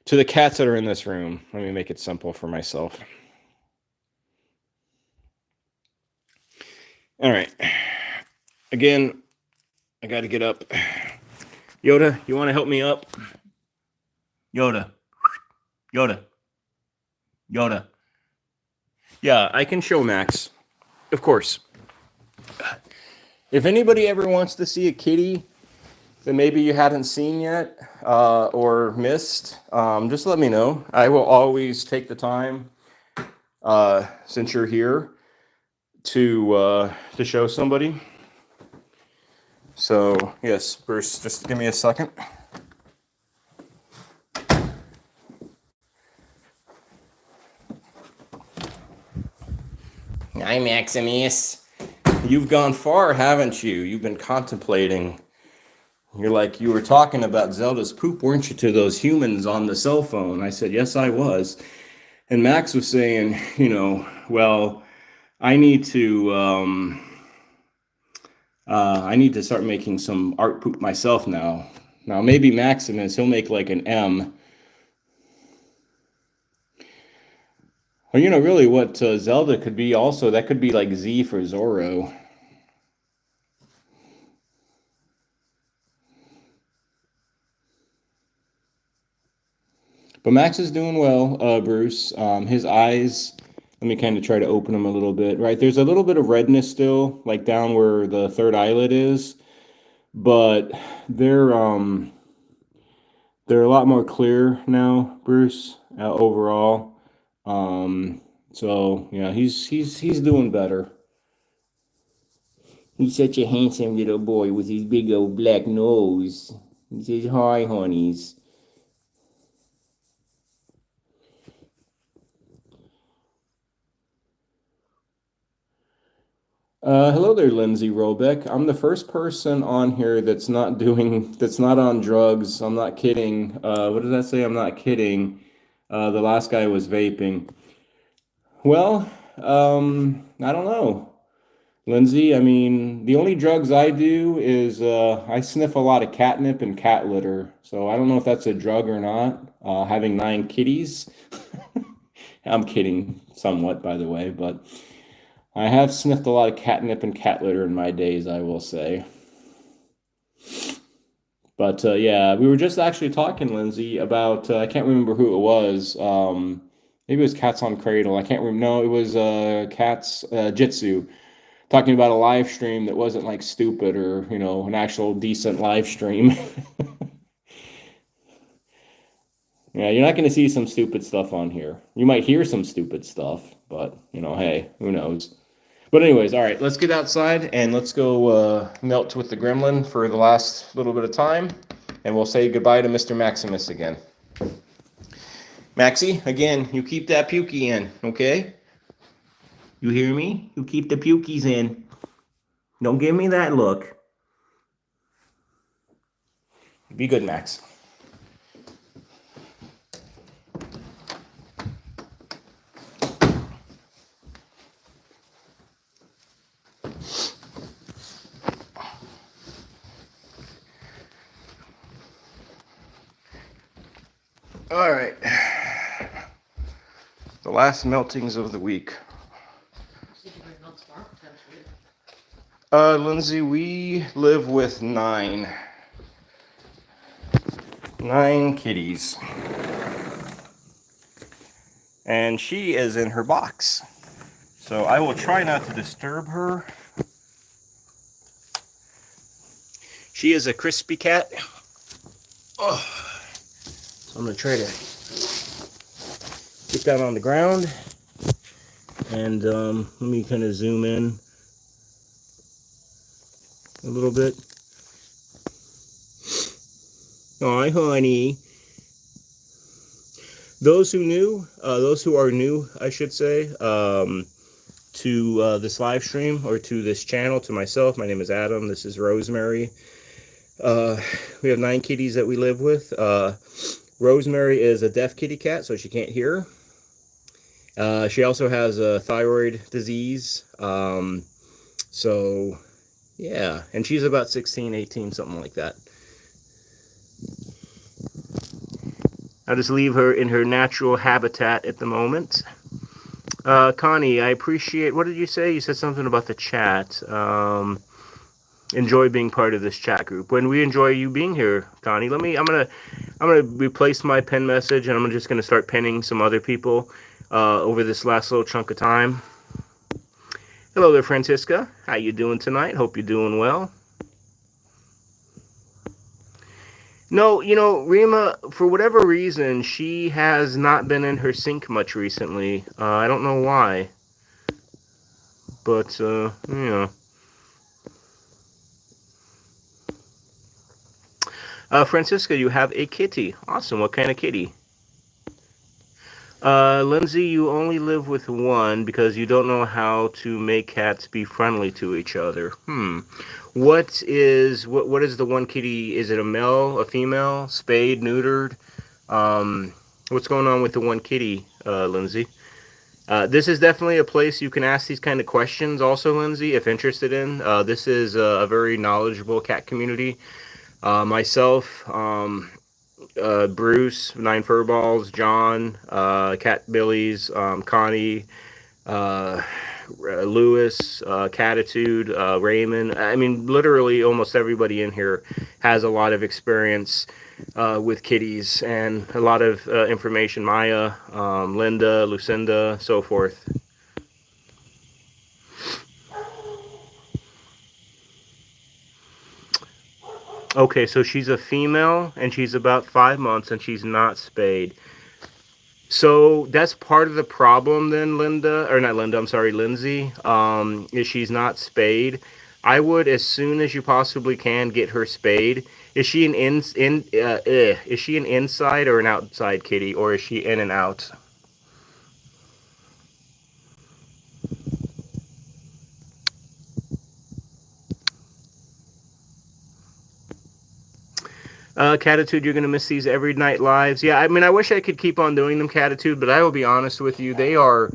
to the cats that are in this room. Let me make it simple for myself. All right. Again, I got to get up. Yoda, you want to help me up? Yoda. Yoda. Yoda. Yeah, I can show Max. Of course. If anybody ever wants to see a kitty that maybe you hadn't seen yet or missed, just let me know. I will always take the time, since you're here, to show somebody. So, yes, Bruce, just give me a second. Hi, Maximus. You've gone far, haven't you? You've been contemplating. You were talking about Zelda's poop, weren't you, to those humans on the cell phone? I said, yes, I was. And Max was saying, well, I need to start making some art poop myself now. Now, maybe Maximus, he'll make like an M. Or, really what Zelda could be also, that could be like Z for Zorro. But Max is doing well, Bruce. His eyes, let me kind of try to open them a little bit, right? There's a little bit of redness still, like down where the third eyelid is, but they're a lot more clear now, Bruce, overall. So yeah, he's doing better. He's such a handsome little boy with his big old black nose. He says, "Hi, honeys." Hello there, Lindsay Robeck. I'm the first person on here that's not on drugs. I'm not kidding. What did I say? I'm not kidding. The last guy was vaping. Well, I don't know, Lindsay. I mean, the only drugs I do is I sniff a lot of catnip and cat litter. So I don't know if that's a drug or not. Having 9 kitties. I'm kidding somewhat, by the way, but I have sniffed a lot of catnip and cat litter in my days, I will say. But yeah, we were just actually talking, Lindsay, about I can't remember who it was. Maybe it was Cats on Cradle. I can't remember. No, it was Cats Jitsu. Talking about a live stream that wasn't like stupid or an actual decent live stream. Yeah, you're not going to see some stupid stuff on here. You might hear some stupid stuff, but hey, who knows? But anyways, all right, let's get outside and let's go melt with the gremlin for the last little bit of time, and we'll say goodbye to Mr. Maximus again. Maxie, again, you keep that pukey in, okay? You hear me? You keep the pukies in. Don't give me that look. Be good, Max. All right. The last meltings of the week. Lindsay, we live with 9 kitties. And she is in her box. So I will try not to disturb her. She is a crispy cat. Oh. So I'm going to try to get down on the ground And let me kind of zoom in a little bit. Hi, honey. Those who are new, I should say, to this live stream or to this channel, to myself, my name is Adam. This is Rosemary. We have 9 kitties that we live with. Rosemary is a deaf kitty cat, so she can't hear. She also has a thyroid disease. So, yeah. And she's about 16, 18, something like that. I'll just leave her in her natural habitat at the moment. Connie, I appreciate... What did you say? You said something about the chat. Enjoy being part of this chat group. When we enjoy you being here, Connie, I'm gonna replace my pen message, and I'm just gonna start penning some other people over this last little chunk of time. Hello there, Francisca. How you doing tonight? Hope you're doing well. No, you know, Rima, for whatever reason, she has not been in her sink much recently. I don't know why, but you know. Francisca, you have a kitty. Awesome. What kind of kitty? Lindsay, you only live with one because you don't know how to make cats be friendly to each other. What is the one kitty? Is it a male, a female, spayed, neutered? What's going on with the one kitty, Lindsay? This is definitely a place you can ask these kind of questions also, Lindsay, if interested in. This is a very knowledgeable cat community. Myself, Bruce, 9 Furballs, John, Cat Billies, Connie, Lewis, Catitude, Raymond. I mean, literally almost everybody in here has a lot of experience with kitties and a lot of information. Maya, Linda, Lucinda, so forth. Okay, so she's a female, and she's about 5 months, and she's not spayed. So that's part of the problem then, Linda, or not Linda, I'm sorry, Lindsay, is she's not spayed. I would, as soon as you possibly can, get her spayed. Is she an is she an inside or an outside kitty, or is she in and out? Catitude, you're going to miss these every night lives. Yeah, I mean, I wish I could keep on doing them, Catitude, but I will be honest with you. They are,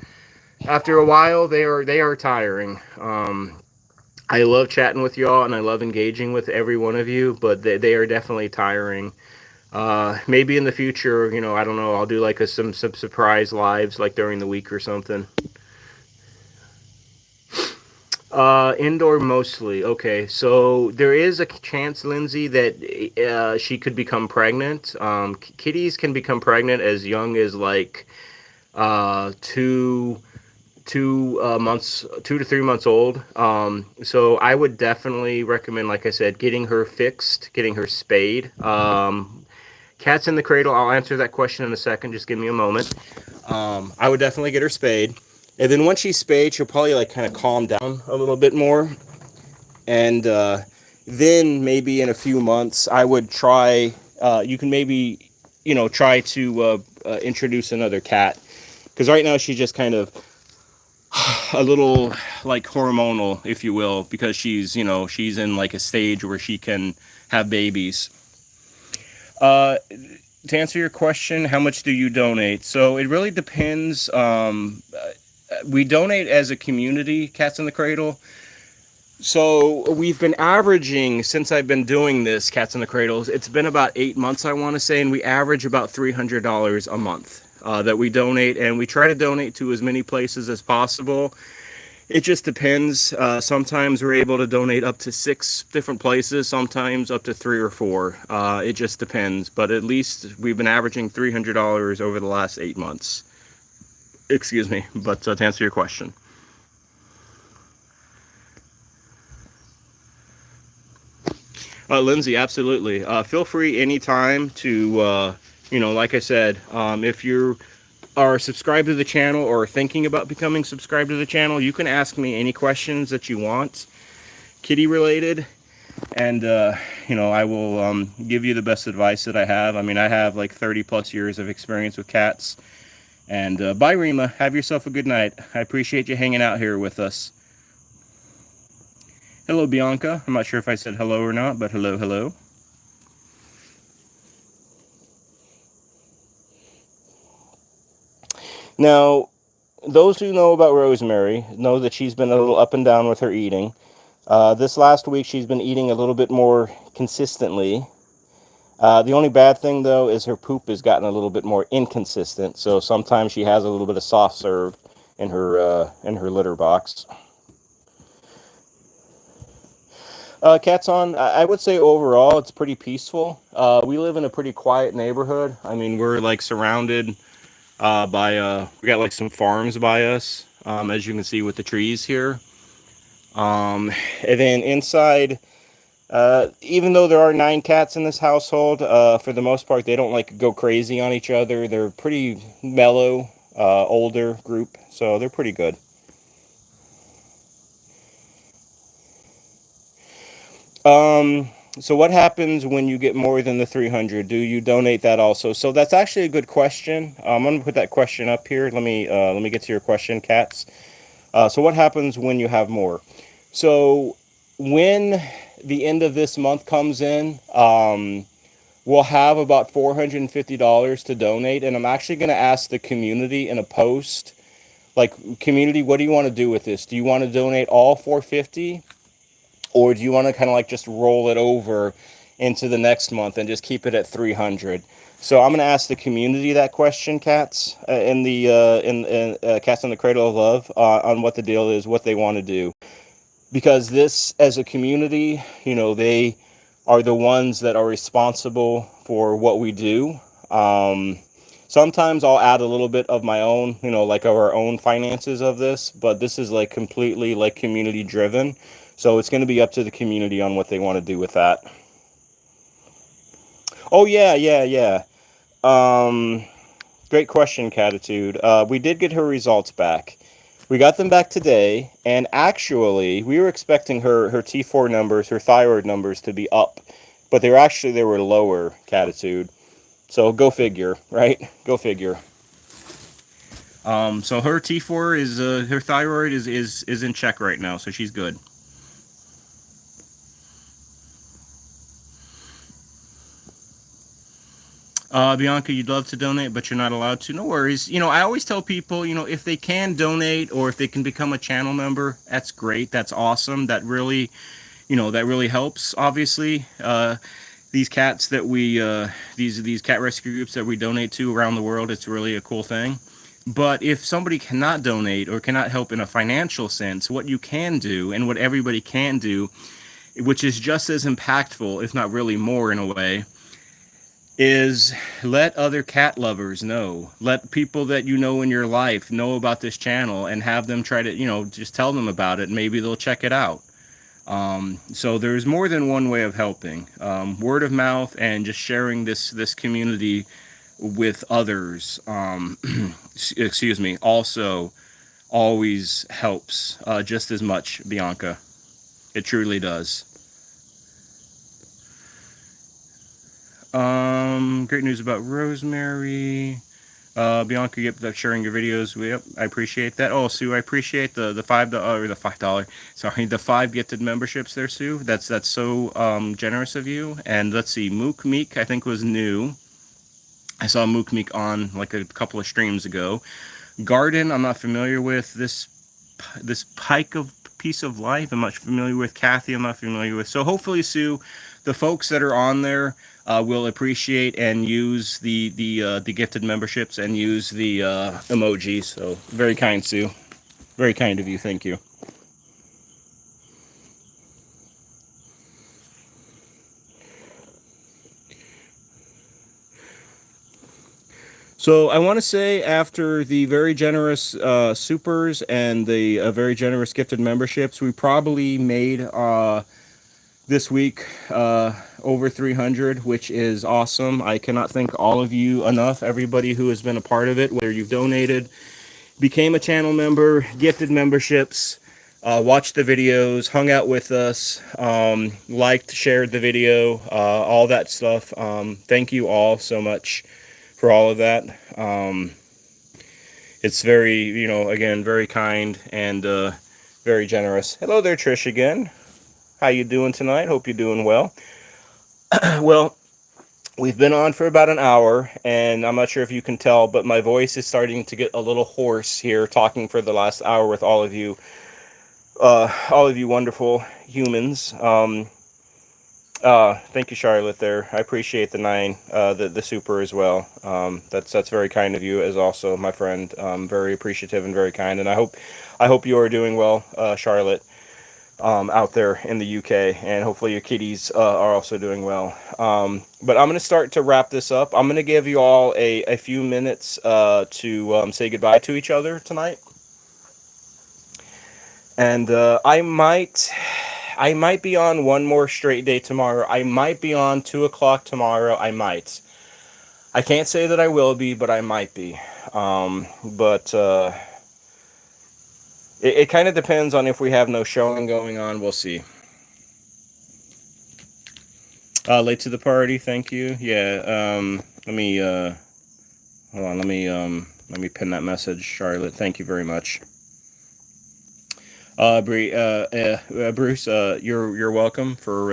after a while, they are tiring. I love chatting with y'all, and I love engaging with every one of you, but they are definitely tiring. Maybe in the future, you know, I don't know, I'll do like some surprise lives, like during the week or something. Indoor mostly. Okay, so there is a chance, Lindsay, that she could become pregnant. Kitties can become pregnant as young as like 2 to 3 months old. So I would definitely recommend, like I said, getting her fixed, getting her spayed. Cats in the cradle, I'll answer that question in a second. Just give me a moment. I would definitely get her spayed. And then once she's spayed, she'll probably like kind of calm down a little bit more. And then maybe in a few months, I would try, you can maybe, you know, try to introduce another cat. Because right now she's just kind of a little like hormonal, if you will, because she's, you know, she's in like a stage where she can have babies. To answer your question, how much do you donate? So it really depends. We donate as a community, Cats in the Cradle. So we've been averaging, since I've been doing this, Cats in the Cradles, it's been about 8 months, I want to say, and we average about $300 a month that we donate, and we try to donate to as many places as possible. It just depends. Sometimes we're able to donate up to 6 different places, sometimes up to 3 or 4. It just depends, but at least we've been averaging $300 over the last 8 months. Excuse me, but to answer your question. Lindsay, absolutely. Feel free anytime to, you know, like I said, if you're are subscribed to the channel or are thinking about becoming subscribed to the channel, you can ask me any questions that you want, kitty related, and you know, I will give you the best advice that I have. I mean, I have like 30 plus years of experience with cats. And bye, Rima. Have yourself a good night. I appreciate you hanging out here with us. Hello, Bianca. I'm not sure if I said hello or not, but hello, hello. Now, those who know about Rosemary know that she's been a little up and down with her eating. This last week, she's been eating a little bit more consistently. The only bad thing, though, is her poop has gotten a little bit more inconsistent. So sometimes she has a little bit of soft serve in her litter box. Cats on, I would say overall it's pretty peaceful. We live in a pretty quiet neighborhood. I mean, we're like surrounded by we got like some farms by us, as you can see with the trees here. And then inside, even though there are 9 cats in this household, for the most part they don't like go crazy on each other. They're pretty mellow, older group, so they're pretty good. So what happens when you get more than the 300? Do you donate that also? So that's actually a good question. I'm gonna put that question up here. Let me get to your question, cats. So what happens when you have more? So when the end of this month comes in, we'll have about $450 to donate, and I'm actually going to ask the community in a post, like, community, what do you want to do with this? Do you want to donate all 450? Or do you want to kind of like just roll it over into the next month and just keep it at 300? So I'm going to ask the community that question, cats, in the Cats on the Cradle of Love, on what the deal is, what they want to do. Because this, as a community, you know, they are the ones that are responsible for what we do. Sometimes I'll add a little bit of my own, you know, like our own finances of this, but this is like completely like community driven. So it's going to be up to the community on what they want to do with that. Oh, yeah. Great question, Catitude. We did get her results back. We got them back today, and actually, we were expecting her T4 numbers, her thyroid numbers to be up, but they were lower, Catitude. So go figure, right? Go figure. So her T4 is her thyroid is in check right now, so she's good. Bianca, you'd love to donate, but you're not allowed to. No worries. You know, I always tell people, you know, if they can donate or if they can become a channel member, that's great. That's awesome. That really, you know, that really helps. Obviously, these cats that we, these cat rescue groups that we donate to around the world, it's really a cool thing. But if somebody cannot donate or cannot help in a financial sense, what you can do and what everybody can do, which is just as impactful, if not really more in a way, is let other cat lovers know. Let people that you know in your life know about this channel and have them try to, you know, just tell them about it. Maybe they'll check it out. So there's more than one way of helping. Word of mouth and just sharing this community with others, excuse me, also always helps just as much, Bianca. It truly does. Great news about Rosemary. Bianca, yep, that's sharing your videos. Yep, I appreciate that. Oh, Sue, I appreciate the $5 or the $5. Sorry, the 5 gifted memberships there, Sue. That's so generous of you. And let's see, Mook Meek I think was new. I saw Mook Meek on like a couple of streams ago. Garden, I'm not familiar with. This Pike of Piece of Life, I'm not familiar with. Kathy, I'm not familiar with. So hopefully, Sue, the folks that are on there will appreciate and use the gifted memberships and use the emojis. So very kind, Sue. Very kind of you. Thank you. So I want to say, after the very generous supers and the very generous gifted memberships, we probably made this week, over 300, which is awesome. I cannot thank all of you enough, everybody who has been a part of it, whether you've donated, became a channel member, gifted memberships, watched the videos, hung out with us, liked, shared the video, all that stuff. Thank you all so much for all of that. It's very, again, very kind and very generous. Hello there, Trish, again. How you doing tonight? Hope you're doing well. Well, we've been on for about an hour, and I'm not sure if you can tell, but my voice is starting to get a little hoarse here, talking for the last hour with all of you wonderful humans. Thank you, Charlotte. There, I appreciate the 9, the super as well. That's very kind of you, as also my friend. Very appreciative and very kind, and I hope you are doing well, Charlotte. Out there in the UK, and hopefully your kitties are also doing well. But I'm going to start to wrap this up. I'm going to give you all a few minutes to say goodbye to each other tonight. And I might be on one more straight day tomorrow. I might be on 2 o'clock tomorrow. I can't say that I will be, but I might be. It kind of depends on if we have no showing going on. We'll see. Late to the party, thank you. Yeah, let me hold on. Let me pin that message, Charlotte. Thank you very much. Bruce, you're welcome for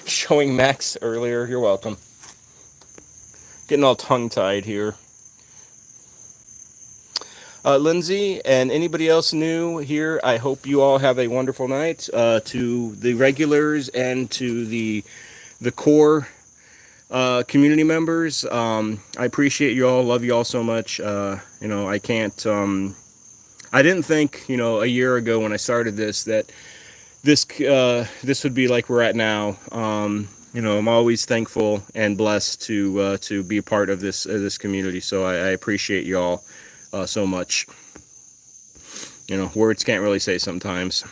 showing Max earlier. You're welcome. Getting all tongue-tied here. Lindsay and anybody else new here, I hope you all have a wonderful night. To the regulars and to the core community members, I appreciate you all. Love you all so much. I can't. I didn't think, a year ago when I started this that this would be like we're at now. I'm always thankful and blessed to be a part of this community. So I appreciate you all. So much. Words can't really say sometimes.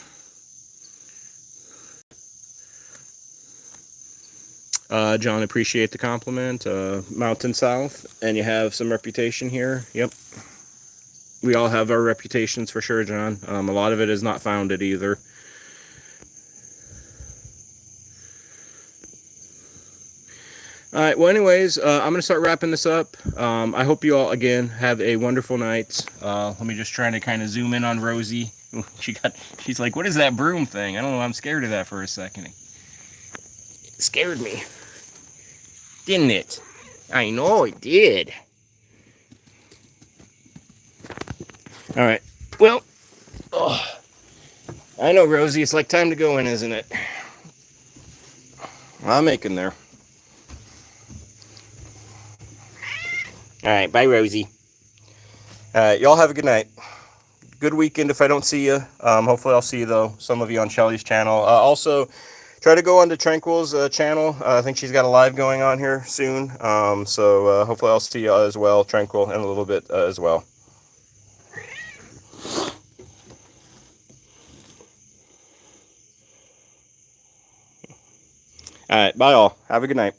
John, appreciate the compliment. Mountain South, and you have some reputation here. Yep. We all have our reputations for sure, John. A lot of it is not founded either. All right, well, anyways, I'm going to start wrapping this up. I hope you all, again, have a wonderful night. Let me just try to kind of zoom in on Rosie. She's like, what is that broom thing? I don't know, I'm scared of that for a second. It scared me. Didn't it? I know it did. All right, well, I know, Rosie, it's like time to go in, isn't it? I'm making there. All right, bye, Rosie. Y'all have a good night. Good weekend if I don't see you. Hopefully I'll see you, though, some of you on Shelly's channel. Also, try to go on to Tranquil's channel. I think she's got a live going on here soon. So hopefully I'll see you as well, Tranquil, in a little bit as well. All right, bye all. Have a good night.